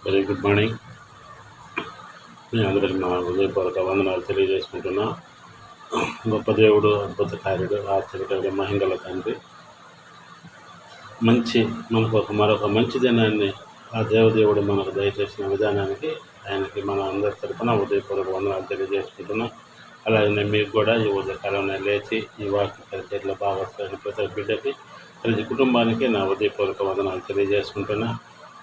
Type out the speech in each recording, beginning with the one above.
Very good morning. మీ అందరికి నా హృదయపూర్వక వందనాలు తెలియజేసుకుంటున్నా. గొప్ప దేవుడు, అద్భుత కార్యుడు, ఆశ్చర్యకరుడు, మహింగల తండ్రి, మరొక మంచి దినాన్ని ఆ దేవదేవుడు మనకు దయచేసిన విధానానికి ఆయనకి మన అందరి తరఫున హృదయపూర్వక వందనాలు తెలియజేసుకుంటున్నా. అలాగే మీకు కూడా ఈ ఉదయకాలంలో లేచి ఈ వాక్య పరిచర్లో భాగస్వామి ప్రతి బిడ్డకి, ప్రతి కుటుంబానికి నా హృదయపూర్వక వందనాలు తెలియజేసుకుంటున్నా.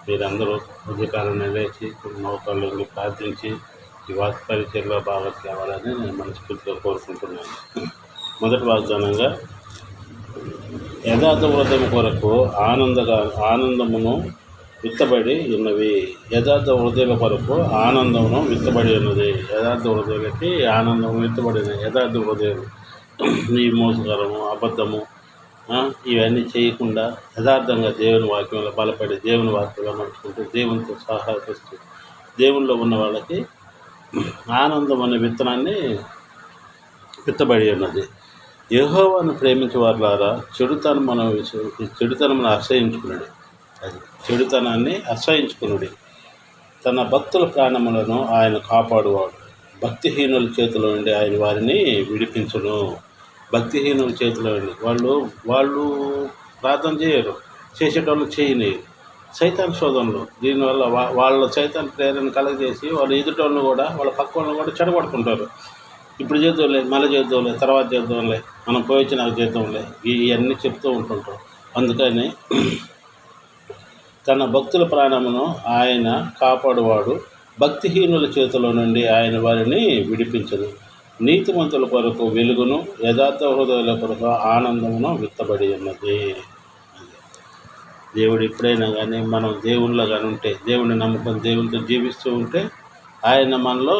మీరందరూ ఉదయకాలంలో లేచి మోకాళ్ళు ప్రార్థించి ఈ వాక్య పరిచర్లో భాగస్వామి కావాలని నేను మనస్ఫూర్తిగా కోరుకుంటున్నాను. మొదటి వాగ్దానంగా, యథార్థ హృదయం కొరకు ఆనందమును విత్తబడి ఉన్నవి. యథార్థ హృదయాల కొరకు ఆనందమును విత్తబడి ఉన్నది. యథార్థ హృదయాలకి ఆనందము విత్తబడినది. యథార్థ హృదయాలు ఈ మోసకరము, అబద్ధము ఇవన్నీ చేయకుండా యథార్థంగా దేవుని వాక్యంలో బలపడి దేవుని వాక్యంలో నడుచుకుంటూ దేవునితో సహకరిస్తూ దేవునిలో ఉన్న వాళ్ళకి ఆనందం అనే విత్తనాన్ని విత్తబడి ఉన్నది. యెహోవాను ప్రేమించే వారులారా, చెడుతనమును అసహించుకున్నాడు. అది చెడుతనాన్ని అసహించుకున్నాడు. తన భక్తుల ప్రాణములను ఆయన కాపాడువాడు. భక్తిహీనుల చేతిలో నుండి ఆయన వారిని విడిపించును. భక్తిహీనుల చేతిలో నుండి వాళ్ళు ప్రార్థన చేయరు, చేసేటోళ్ళు చేయలేరు. సైతాన్ శోధనలు, దీనివల్ల వాళ్ళ సైతాన్ ప్రేరణ కలగజేసి వాళ్ళు ఎదుటోళ్ళను కూడా, వాళ్ళ పక్క వాళ్ళని కూడా చెడగొట్టుకుంటారు. ఇప్పుడు చేద్దాంలే, మళ్ళీ చేద్దాంలే, తర్వాత చేద్దాంలే, మనం పోయిచ్చి నాకు చేద్దాంలే, ఇవన్నీ చెప్తూ ఉంటుంటారు. అందుకని తన భక్తుల ప్రాణమును ఆయన కాపాడువాడు. భక్తిహీనుల చేతిలో నుండి ఆయన వారిని విడిపించదు. నీతిమంతుల కొరకు వెలుగును, యథార్థ హృదయాల కొరకు ఆనందమును విత్తబడి ఉన్నది. దేవుడు ఎప్పుడైనా కానీ మనం దేవునిలో కానీ ఉంటే, దేవుని నమ్ముకొని దేవునితో జీవిస్తూ ఉంటే ఆయన మనలో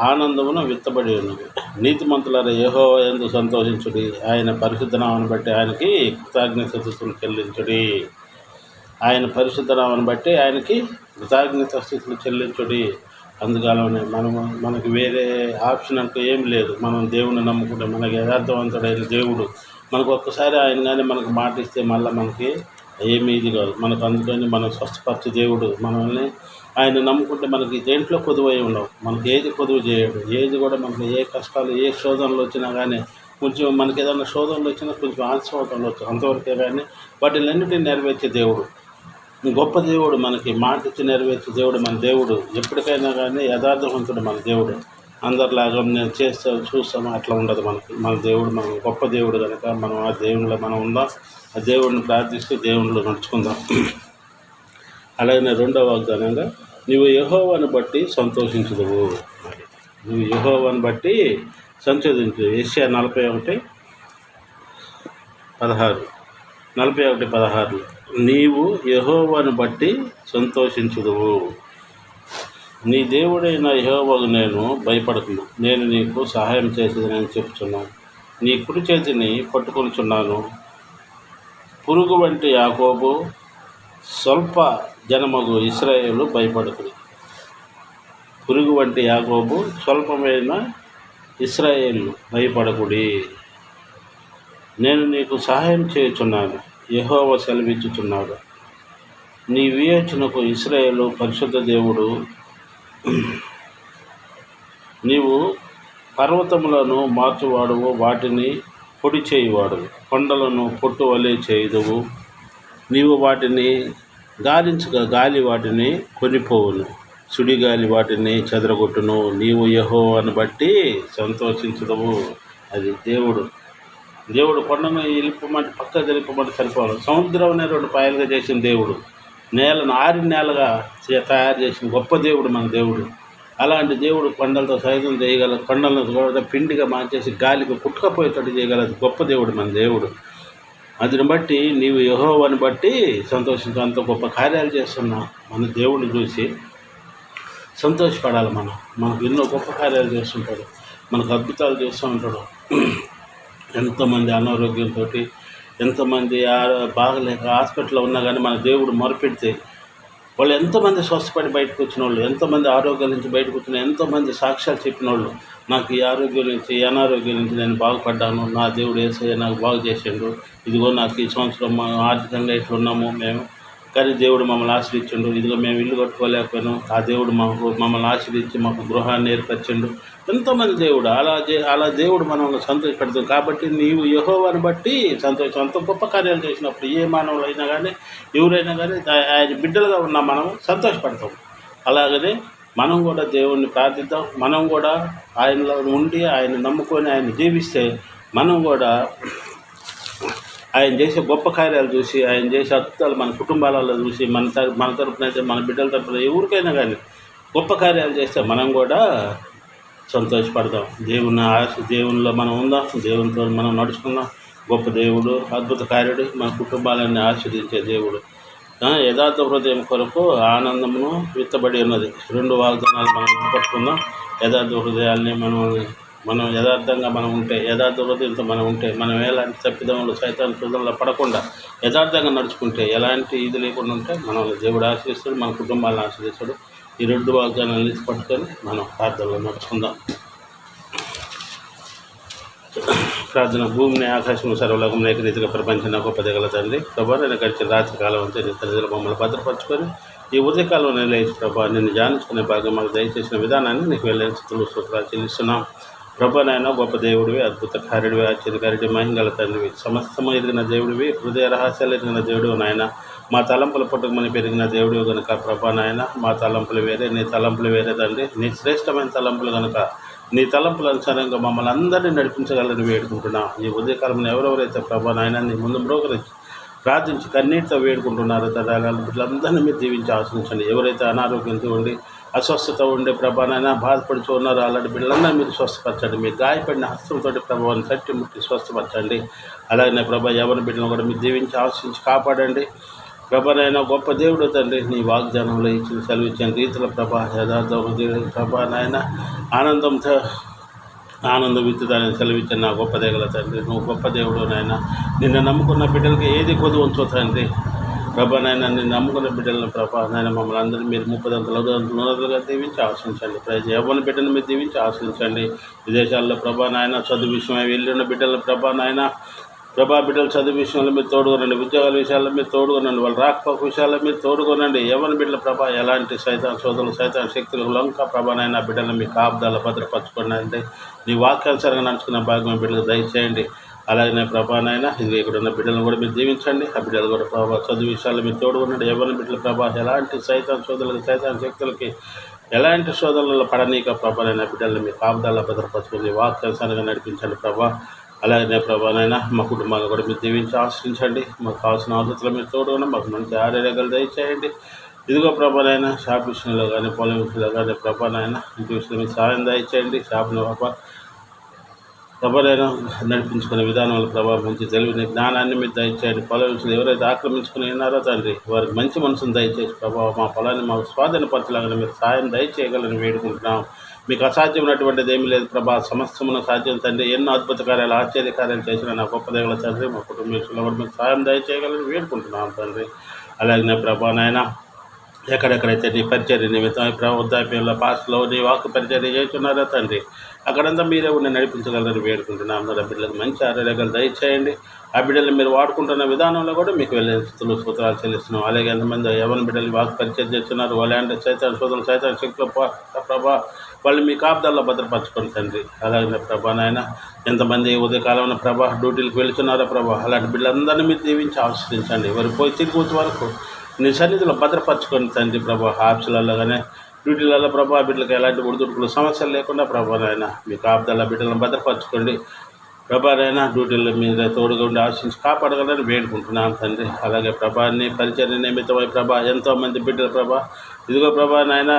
ఆనందమును విత్తబడి ఉన్నది. నీతిమంతులారా, యెహోవా యందు సంతోషించుడి, ఆయన పరిశుద్ధ నామమును బట్టి ఆయనకి కృతజ్ఞతాస్తుతులు చెల్లించుడి. ఆయన పరిశుద్ధ నామమును బట్టి ఆయనకి కృతజ్ఞతాస్తుతులు చెల్లించుడి. అందుకని మనకి వేరే ఆప్షన్ అంటూ ఏం లేదు. మనం దేవుని నమ్ముకుంటే, మనకి యథార్థవంతుడైన దేవుడు మనకు ఒక్కసారి ఆయన కానీ మనకు మాట ఇస్తే మళ్ళీ మనకి ఏమీ ఇది కాదు మనకు. అందుకని మనం స్వస్థపరిచే దేవుడు మనల్ని ఆయన నమ్ముకుంటే మనకి దేంట్లో కొదువై ఉండవు. మనకి ఏది కొదువు చేయడు. ఏది కూడా మనకి ఏ కష్టాలు, ఏ శోధనలు వచ్చినా కానీ, కొంచెం మనకి ఏదైనా శోధనలు వచ్చినా కొంచెం ఆలస్యం అవుతుండొచ్చు, అంతవరకే. కానీ వాటిలన్నిటిని నెరవేర్చే దేవుడు, గొప్ప దేవుడు, మనకి మాట ఇచ్చి నెరవేర్చే దేవుడు మన దేవుడు. ఎప్పటికైనా కానీ యథార్థవంతుడు మన దేవుడు. అందరిలాగా నేను చూస్తాము అట్లా ఉండదు మనకి. మన దేవుడు మన గొప్ప దేవుడు కనుక మనం ఆ దేవునిలో మనం ఉందాం. ఆ దేవుడిని ప్రార్థిస్తూ దేవునిలో నడుచుకుందాం. అలాగే రెండవ వాగ్దానంగా, నువ్వు యెహోవాను బట్టి సంతోషించుదువు. నువ్వు యెహోవాను బట్టి సంతోషించు. యెషయా 41:16 నీవు యెహోవాను బట్టి సంతోషించుదువు. నీ దేవుడైన యెహోవాకు నేను భయపడకును. నేను నీకు సహాయం చేసేది నేను చెప్తున్నాను. నీ కుడి చేతిని పట్టుకొనిచున్నాను. పురుగు వంటి యాకోబు, స్వల్ప జనమగు ఇశ్రాయేలు భయపడకుడి. పురుగు వంటి యాకోబు, స్వల్పమైన ఇశ్రాయేలు భయపడకుడి. నేను నీకు సహాయం చేయుచున్నాను, యెహోవా సెలవిచ్చుచున్నాడు. నీ వివేచనకు ఇశ్రాయేలు పరిశుద్ధ దేవుడు. నీవు పర్వతములను మార్చువాడువు, వాటిని పొడి చేయువాడు. కొండలను పొట్టు వలె చేయుదువు. నీవు వాటిని గాలించగా గాలి వాటిని కొనిపోవును, సుడిగాలి వాటిని చెదరగొట్టును. నీవు యెహోవాను బట్టి సంతోషించుదువు. అది దేవుడు కొండను వెళ్ళిపోమంటే పక్క వెళ్ళిపోమంటే సరిపోవాలి. సముద్రం అనే 2 పాయలుగా చేసిన దేవుడు, నేలను ఆరిన నేలగా తయారు చేసిన గొప్ప దేవుడు మన దేవుడు. అలాంటి దేవుడు కొండలతో సైతం చేయగలదు. కొండలను కూడా పిండిగా మార్చేసి గాలికి పుట్టుకపోయేటట్టు చేయగలదు గొప్ప దేవుడు మన దేవుడు. అందుని బట్టి నీవు యెహోవాను బట్టి సంతోషించు. అంత గొప్ప కార్యాలు చేస్తున్నా మన దేవుడిని చూసి సంతోషపడాలి. మనకు ఎన్నో గొప్ప కార్యాలు చేస్తుంటాడు, మనకు అద్భుతాలు చేస్తూ ఉంటాడు. ఎంతోమంది అనారోగ్యంతో, ఎంతోమంది బాగలేక హాస్పిటల్లో ఉన్నా కానీ మన దేవుడు మొరపెడితే వాళ్ళు ఎంతోమంది స్వస్థపడి బయటకు వచ్చిన వాళ్ళు, ఎంతోమంది ఆరోగ్యాల నుంచి బయటకు వచ్చిన, ఎంతోమంది సాక్ష్యాలు చెప్పిన వాళ్ళు, నాకు ఈ ఆరోగ్యం నుంచి, ఈ అనారోగ్యం నుంచి నేను బాగుపడ్డాను, నా దేవుడు యేసయ్య నాకు బాగు చేసిండు, ఇదిగో నాకు ఈ సంవత్సరం ఆర్థికంగా ఇట్లున్నాము మేము, కానీ దేవుడు మమ్మల్ని ఆశ్రయించండు. ఇదిగో మేము ఇల్లు కట్టుకోలేకపోయాను, ఆ దేవుడు మమ్మల్ని ఆశ్రయించి మాకు గృహాన్ని ఏర్పరచండు. ఎంతోమంది దేవుడు అలా దేవుడు మనల్ని సంతోషపెడతాం. కాబట్టి నీవు యెహోవాను బట్టి సంతోషం. అంత గొప్ప కార్యాలు చేసినప్పుడు ఏ మానవులు అయినా కానీ ఎవరైనా కానీ ఆయన బిడ్డలుగా ఉన్న మనం సంతోషపడతాం. అలాగనే మనం కూడా దేవుణ్ణి ప్రార్థిద్దాం. మనం కూడా ఆయనలో ఉండి ఆయన నమ్ముకొని ఆయన జీవిస్తే మనం కూడా ఆయన చేసే గొప్ప కార్యాలు చూసి, ఆయన చేసే అద్భుతాలు మన కుటుంబాలలో చూసి, మన తరపున అయితే మన బిడ్డల తరపున ఎవరికైనా కానీ గొప్ప కార్యాలు చేస్తే మనం కూడా సంతోషపడదాం. దేవునిలో మనం ఉందాం, దేవునితో మనం నడుచుకుందాం. గొప్ప దేవుడు, అద్భుత కార్యుడు, మన కుటుంబాలన్నీ ఆస్వాదించే దేవుడు. యథార్థ హృదయం కొరకు ఆనందమును విత్తబడి ఉన్నది. 2 వాగ్దానాలు మనం పట్టుకుందాం. యథార్థ హృదయాల్ని మనం యథార్థంగా మనం ఉంటే, యథార్థ హృదయంతో మనం ఉంటే, మనం ఎలాంటి తప్పిదములు సైతాన్ శోధనలో పడకుండా యథార్థంగా నడుచుకుంటే, ఎలాంటి ఇది లేకుండా ఉంటే మనల్ని దేవుడు ఆశ్రయిస్తాడు, మన కుటుంబాలను ఆశ్రయిస్తాడు. ఈ 2 వాగ్దానాలు పట్టుకొని మనం ప్రార్థనలో నడుచుకుందాం. ప్రార్థన. భూమిని ఆకాశం సర్వలోకం రీతిగా ప్రపంచం గొప్ప దిగల తండ్రి ప్రభా, నేను గడిచిన రాత్రి కాలం అంతా నీ తల్లిదండ్రుల మమ్మల్ని భద్రపరచుకొని ఈ ఉదయకాలం నిలయించి ప్రభా, నిన్ను ధ్యానించుకునే భాగం మాకు దయచేసిన విధానాన్ని నీకు వెళ్ళే స్థుతులు స్తోత్రాలు చెల్లిస్తున్నాం. ప్రభా నాయన గొప్ప దేవుడివి, అద్భుత కార్యుడివి, ఆశ్చర్యకారుడి, మహింగల తండ్రివి, సమస్తము ఎరిగిన దేవుడివి, హృదయ రహస్యాలు ఎరిగిన దేవుడు నాయన. మా తలంపుల పుట్టుకమని పెరిగిన దేవుడు కనుక ప్రభా నాయన, మా తలంపులు వేరే, నీ తలంపులు వేరే తండ్రి. నీ శ్రేష్టమైన తలంపులు కనుక నీ తలంపుల అనుసారంగా మమ్మల్ని అందరినీ నడిపించగలని వేడుకుంటున్నాం. ఈ ఉదయకాలంలో ఎవరెవరైతే ప్రభా నాయన నీ ముందు బ్రోకరించి ప్రార్థించి కన్నీటితో వేడుకుంటున్నారో తండ్రి, వీళ్ళందరినీ మీరు దీవించి ఆశించండి. ఎవరైతే అనారోగ్యంతో ఉండి అస్వస్థత ఉండే ప్రభానైనా బాధపడుతూ ఉన్నారో అలాంటి బిడ్డలందరూ మీరు స్వస్థపరచండి. మీరు గాయపడిన హస్తంతో ప్రభావాన్ని తట్టి ముట్టి స్వస్థపరచండి. అలాగే ప్రభా ఎవరి బిడ్డలను కూడా మీరు దీవించి ఆశించి కాపాడండి. ప్రభానైనా గొప్ప దేవుడు తండ్రి, నీ వాగ్దానంలో ఇచ్చిన సెలవిచ్చిన రీతిలో ప్రభా యథార్థ ప్రభానైనా ఆనందం విత్తుదాన్ని సెలవిచ్చిన నా గొప్ప దేగల తండ్రి, నువ్వు గొప్ప దేవుడు నాయన. నిన్ను నమ్ముకున్న బిడ్డలకి ఏది కొద్ది ఉంచో తండ్రి. ప్రభా నాయన నిన్ను నమ్ముకున్న బిడ్డలను ప్రభా నాయన మమ్మల్ని అందరూ మీరు 30 దీవించి ఆశ్రయించండి. యవ్వన బిడ్డను మీరు దీవించి ఆశ్రయించండి. విదేశాల్లో ప్రభా నాయన చదువు విషయమై వెళ్ళిన బిడ్డలను ప్రభా నాయన బిడ్డలు చదువు విషయంలో మీరు తోడుకోనండి. ఉద్యోగాల విషయాల్లో మీరు తోడుకోనండి. వాళ్ళు రాకపోక విషయాల్లో మీరు తోడుకోనండి. యవ్వన బిడ్డల ప్రభా ఎలాంటి సైతాన్ సోదరులు సైతాన్ శక్తులు లంక ప్రభానైనా బిడ్డలను మీ కాపుదాల భద్రపరచుకోండి. అంటే నీ వాక్యానుసారంగా నడుచుకున్న భాగ్యం బిడ్డలకు దయచేయండి. అలాగే ప్రభానైనా ఇది ఇక్కడ ఉన్న బిడ్డలను కూడా మీరు దీవించండి. ఆ బిడ్డలు కూడా ప్రభావ చదువు విషయాల్లో మీరు తోడుకున్నాడు. యవ్వన బిడ్డల ప్రభావ ఎలాంటి సైతాన్ సోదరులకి సైతాన్ శక్తులకి ఎలాంటి సోదరులలో పడనీక ప్రభానైనా బిడ్డలను మీ కాపుదాల భద్రపరచుకుని వాక్యానుసారంగా నడిపించండి ప్రభా. అలాగే ప్రభానైనా మా కుటుంబాలను కూడా మీరు దీవించి ఆశ్రయించండి. మాకు కావాల్సిన అవసరాలు మీరు తోడుకుని మాకు మంచి ఆరోగ్యాలు దయచేయండి. ఇదిగో ప్రభానైనా షాప్ విషయంలో కానీ పొలం విషయంలో కానీ ప్రభానైనా ఇంటి విషయంలో మీరు సహాయం దయచేయండి. షాప్ను ప్రభానైనా నడిపించుకునే విధానంలో ప్రభావం మంచి తెలివిని జ్ఞానాన్ని మీరు దయచేయండి. పొలం విషయంలో ఎవరైతే ఆక్రమించుకుని ఉన్నారో తండ్రి వారికి మంచి మనసును దయచేసి ప్రభావం మా పొలాన్ని మాకు స్వాధీనపరచలాగానే మీరు సహాయం దయచేయగలని వేడుకుంటున్నాం. మీకు అసాధ్యమైనటువంటిది ఏమీ లేదు ప్రభా, సమస్తమున సాధ్యం తండ్రి. ఎన్నో అద్భుత కార్యాలు ఆశ్చర్య కార్యాలు చేసిన నా గొప్ప దేవుల తండ్రి మా కుటుంబ విషయంలో కూడా మీకు సహాయం దయచేయగలని వేడుకుంటున్నాం తండ్రి. అలాగే ప్రభా నాయన ఎక్కడెక్కడైతే నీ పరిచర్య నిమిత్తం వృద్ధాప్యంలో పాస్లో నీ వాక్కు పరిచర్య చేస్తున్నారో తండ్రి అక్కడంతా మీరే ఉండి నడిపించగలరని వేడుకుంటున్నాం. అందరూ బిడ్డలకు మంచి ఆరోగ్యాలు దయచేయండి. ఆ బిడ్డలు మీరు వాడుకుంటున్న విధానంలో కూడా మీకు వెళ్ళే స్థుతులు స్తోత్రాలు చెల్లిస్తున్నాం. అలాగే ఎంతమంది యవ్వన బిడ్డలు వాక్కు పరిచయం చేస్తున్నారు, వాళ్ళంటే సైతాన్ సోదరులు సైతాన్ శక్తులు ప్రభా వాళ్ళు మీ కాపుదాల్లో భద్రపరచుకోండి తండ్రి. అలాగే ప్రభా నాయన ఎంతమంది ఉదయకాలంలో ప్రభా డ్యూటీలకు వెళుతున్నారో ప్రభా అలాంటి బిడ్డలందరినీ మీరు దీవించి ఆశ్రయించండి. వారు పోయి తిరిగి వచ్చే వరకు నీ సన్నిధిలో భద్రపరచుకోండి తండ్రి. ప్రభా ఆఫీసులలో కానీ డ్యూటీలలో ప్రభా బిడ్డలకు ఎలాంటి ఒడిదుడుకులు సమస్యలు లేకుండా ప్రభా నాయన మీ కాపుదాల బిడ్డలను భద్రపరచుకోండి. ప్రభానైనా డ్యూటీల్లో మీద తోడుగా ఉండి ఆశించి కాపాడగలని వేడుకుంటున్నాను తండ్రి. అలాగే ప్రభాని పరిచర్య నిమిత్తమై ప్రభా ఎంతోమంది బిడ్డల ప్రభా ఇదిగో ప్రభానైనా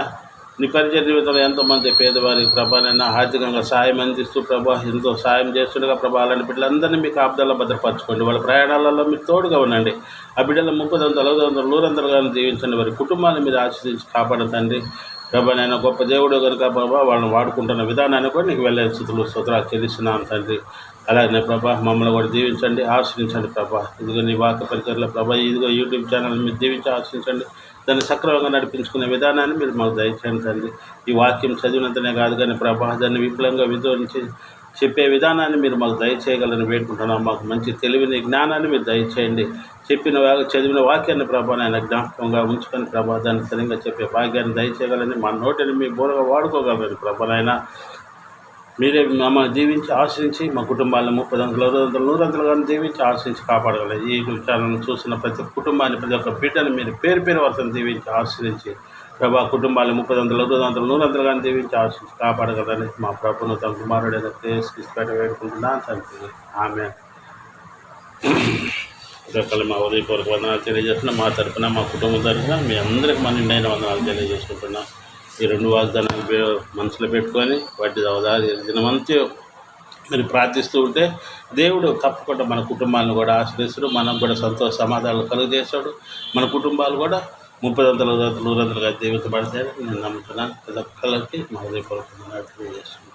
నీ పరిచయ నిమిత్తంలో ఎంతోమంది పేదవారికి ప్రభానైనా ఆర్థికంగా సాయం అందిస్తూ ప్రభా ఎంతో సాయం చేస్తుండగా ప్రభా అలాంటి బిడ్డలందరినీ మీకు ఆపుదల భద్రపరచుకోండి. వాళ్ళ ప్రయాణాలలో మీరు తోడుగా ఉండండి. ఆ బిడ్డల 30, 60, 100 జీవించండి. వారి కుటుంబాన్ని మీరు ఆశీర్వదించి కాపాడండి. ప్రభానైనా గొప్ప దేవుడు కనుక ప్రభా వాళ్ళని వాడుకుంటున్న విధానాన్ని కూడా నీకు వెళ్ళే స్థితులు స్తోత్రాలు చెల్లిస్తున్నాను తండ్రి. అలాగే ప్రభా మమ్మల్ని కూడా దీవించండి, ఆశ్రయించండి ప్రభా. ఇదిగో నీ వాక్య పరిచర్లో ప్రభా ఇదిగో యూట్యూబ్ ఛానల్ మీరు దీవించి ఆశ్రయించండి. దాన్ని సక్రమంగా నడిపించుకునే విధానాన్ని మీరు మాకు దయచేయండి తండ్రి. ఈ వాక్యం చదివినంతనే కాదు కానీ ప్రభా దాన్ని విపులంగా విధోరించి చెప్పే విధానాన్ని మీరు మాకు దయచేయగలని వేడుకుంటున్నాం. మాకు మంచి తెలివిని, జ్ఞానాన్ని మీరు దయచేయండి. చదివిన వాక్యాన్ని ప్రభా నాయన జ్ఞాపకంగా ఉంచుకొని ప్రభా దాన్ని సరిగ్గా చెప్పే భాగ్యాన్ని దయచేయగలని, మా నోటిని మీ బోరగా వాడుకోగలని ప్రభా నాయన మీరే మమ్మల్ని దీవించి ఆశ్రయించి మా కుటుంబాలను 30 అంతలు 60 అంతలు 100 అంతలుగా దీవించి ఆశ్రయించి కాపాడగలరు. ఈ విషయాలను చూసిన ప్రతి కుటుంబాన్ని, ప్రతి ఒక్క బిడ్డను మీరు పేరు వరుసను దీవించి ఆశ్రయించి ప్రభా కుటుంబాలను 30 అంతలు 60 అంతలు 100 అంతలుగా దీవించి ఆశ్రయించి కాపాడగలని మా ప్రభును తన కుమారుడైన క్రీస్తుపేట వేడుకుంటున్నాను తండ్రి. ఆమేన్. ఒకళ్ళు మా ఉదయపూర్వక వందనాలు తెలియజేస్తున్నాం. మా తరఫున, మా కుటుంబం తరఫున మీ అందరికి మన నిండైన వందనాలు తెలియజేసుకుంటున్నాం. ఈ 2 వాగ్దానాలు మనసులో పెట్టుకొని వాటి దినమంతా మీరు ప్రార్థిస్తూ ఉంటే దేవుడు తప్పకుండా మన కుటుంబాలను కూడా ఆశ్రయిస్తాడు. మనకు కూడా సంతోష సమాధానాలు కలుగజేస్తాడు. మన కుటుంబాలు కూడా 30 అంతలు 100 అంతలుగా దీవించబడతాయని నేను నమ్ముతున్నాను. ప్రతి ఒక్కరికి మా ఉదయపూర్వక వందనాలు తెలియజేస్తున్నాను.